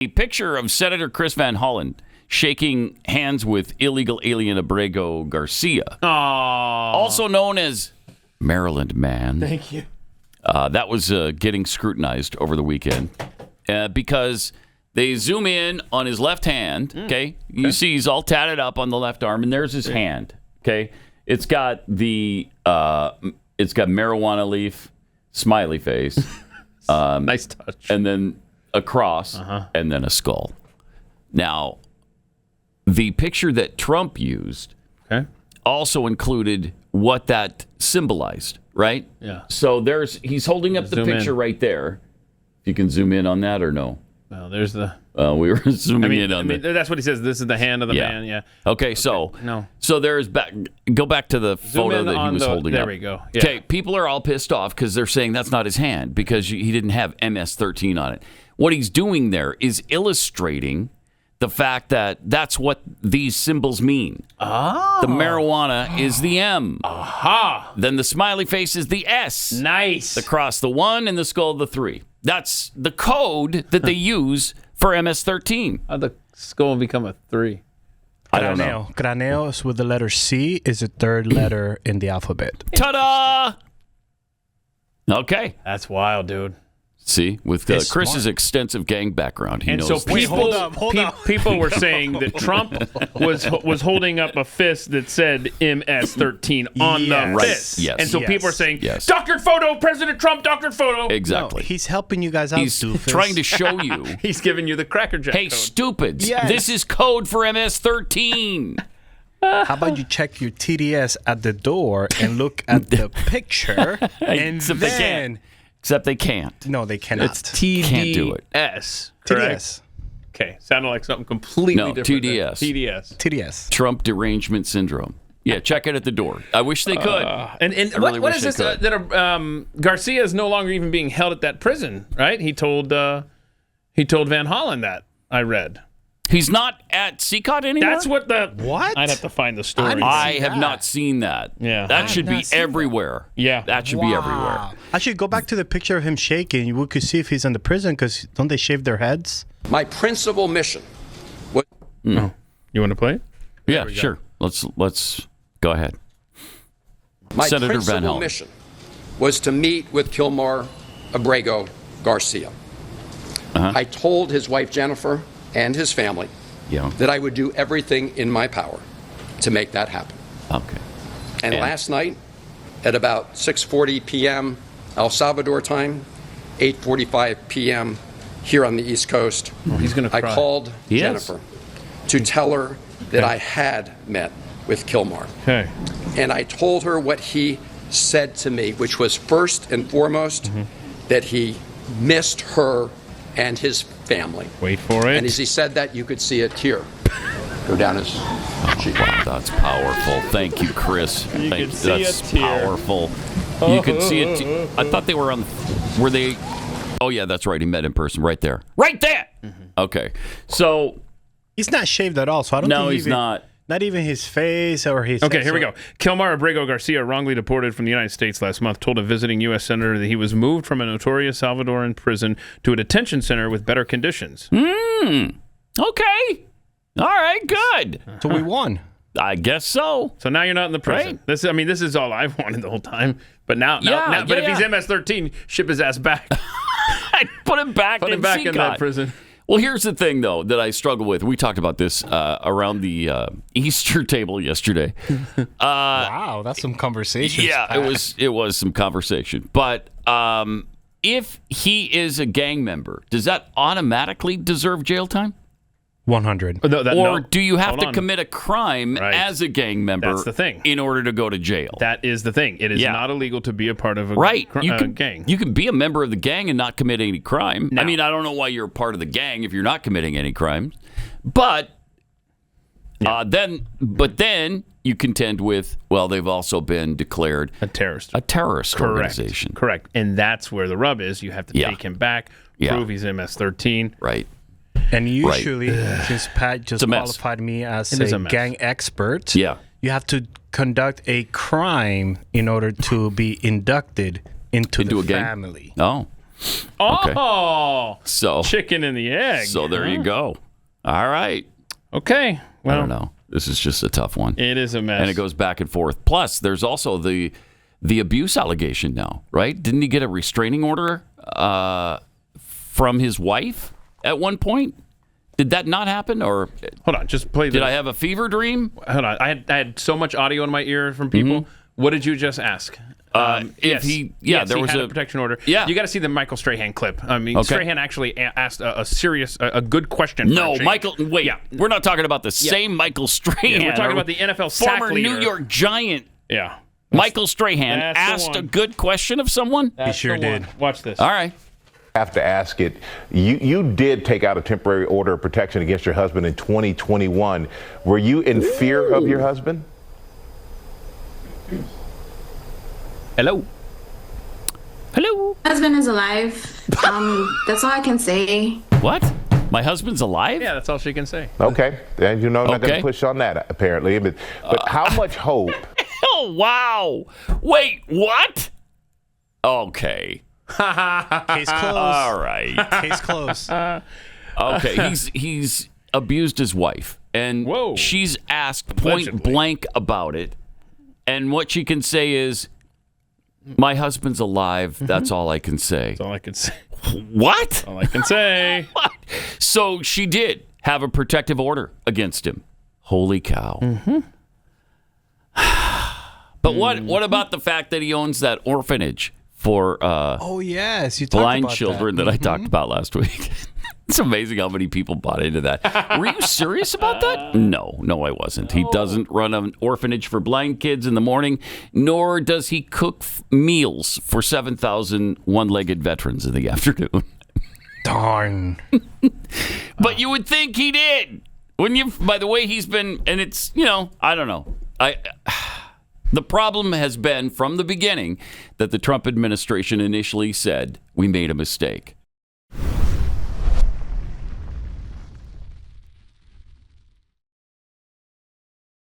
A picture of Senator Chris Van Hollen shaking hands with illegal alien Abrego Garcia, also known as Maryland Man. Thank you. That was getting scrutinized over the weekend because they zoom in on his left hand. Okay, you see he's all tatted up on the left arm, and there's his hand. Okay, it's got marijuana leaf, smiley face, nice touch, and then a cross, and then a skull. Now, the picture that Trump used also included what that symbolized, right? Yeah. So he's holding up the picture right there. If you can zoom in on that or no. Well, there's the... we were zooming in on that. That's what he says. This is the hand of the man, yeah. Okay, so there's go back to the photo that he was holding up. There we go. Yeah. Okay, people are all pissed off because they're saying that's not his hand because he didn't have MS-13 on it. What he's doing there is illustrating the fact that that's what these symbols mean. The marijuana is the M. Then the smiley face is the S. Nice. The cross, the 1, and the skull, the 3. That's the code that they use for MS-13. How'd the skull become a 3? I don't know. Craneos with the letter C is the third letter in the alphabet. Ta-da! Okay. That's wild, dude. See, with Chris's extensive gang background, he and knows. So people were saying that Trump was holding up a fist that said MS-13 on the fist. Yes. And so people are saying, doctored photo, President Trump, doctored photo. Exactly. No, he's helping you guys out, He's doofus. trying to show you. He's giving you the Cracker Jack Hey, code. stupids. Yes. This is code for MS-13. How about you check your TDS at the door and look at the picture, and Except they can't. Except they can't. No, they cannot. It's TDS. Can't do it. TDS. Okay, sounded like something completely different. TDS. TDS. Trump derangement syndrome. Yeah, check it at the door. I wish they could. And what is this that Garcia is no longer even being held at that prison, right? He told Van Hollen that, I read. He's not at CCOT anymore? That's what What? I'd have to find the story. I have not seen that. Yeah. That should be everywhere. Yeah. That should be everywhere. Actually, go back to the picture of him shaking. We could see if he's in the prison, because don't they shave their heads? My principal mission was... You want to play it? Yeah, sure. Let's go ahead. My Senator Van principal Hollen. mission was to meet with Kilmar Abrego Garcia. I told his wife Jennifer and his family that I would do everything in my power to make that happen. Okay. And last night, at about 6:40 p.m. El Salvador time, 8:45 p.m. here on the East Coast, He's gonna I cry. called Jennifer to tell her that I had met with Kilmar. Okay. And I told her what he said to me, which was first and foremost that he missed her and his family. Wait for it. And as he said that, you could see a tear go down his cheek. Wow, that's powerful. Thank you, Chris. could see that's a tear. powerful. You could see it. I thought they were on. Were they? Oh yeah, that's right. He met in person right there. Right there. Okay. So He's not shaved at all, so I don't think he's not. Not even his face or his... Okay, here we go. Kilmar Abrego Garcia, wrongly deported from the United States last month, told a visiting U.S. senator that he was moved from a notorious Salvadoran prison to a detention center with better conditions. Okay. All right. Good. So we won. I guess so. So now you're not in the prison. Right. This is all I've wanted the whole time. But now if he's MS-13, ship his ass back. Put him back. Put him back in that prison. Well, here's the thing, though, that I struggle with. We talked about this around the Easter table yesterday. Wow, that's some conversation. Yeah, it was some conversation. But if he is a gang member, does that automatically deserve jail time? 100. Or do you have to commit a crime as a gang member That's the thing. in order to go to jail? That is the thing. It is not illegal to be a part of a gang. You can be a member of the gang and not commit any crime. No. I mean, I don't know why you're a part of the gang if you're not committing any crimes. But then you contend with, well, they've also been declared a terrorist organization. Correct. And that's where the rub is. You have to take him back, prove he's MS-13. Right. And usually, since Pat just qualified me as a gang expert, you have to conduct a crime in order to be inducted into the a family. Gang? Oh. Oh, so chicken and the egg. So there you go. All right. Okay. Well, I don't know. This is just a tough one. It is a mess. And it goes back and forth. Plus, there's also the abuse allegation now, right? Didn't he get a restraining order from his wife at one point? Did that not happen? Or hold on, just play. Did I have a fever dream? Hold on, I had so much audio in my ear from people. Mm-hmm. What did you just ask? If he had a protection order. Yeah, you got to see the Michael Strahan clip. I mean, Strahan actually asked a good question. No, Michael. Wait, we're not talking about the same Michael Strahan. We're talking about the NFL sack former leader. New York Giant. Yeah, Michael Strahan asked a good question of someone. He sure did. Watch this. All right. Have to ask it. You did take out a temporary order of protection against your husband in 2021. Were you in fear of your husband? Hello. Hello. My husband is alive. That's all I can say. What? My husband's alive? Yeah, that's all she can say. Okay. And I'm not going to push on that, apparently. But how much hope? Oh, wow. Wait, what? Okay. Case closed. All right. Case closed. Okay. He's abused his wife. And she's asked point blank about it. And what she can say is, my husband's alive. That's all I can say. That's all I can say. What? That's all I can say. What? So she did have a protective order against him. Holy cow. Mm-hmm. But what about the fact that he owns that orphanage for yes, you blind about children that I talked about last week? It's amazing how many people bought into that. Were you serious about that? No, I wasn't. He doesn't run an orphanage for blind kids in the morning, nor does he cook meals for 7,000 one-legged veterans in the afternoon. Darn. But you would think he did. Wouldn't you? By the way he's been, and it's, I don't know. The problem has been from the beginning that the Trump administration initially said we made a mistake.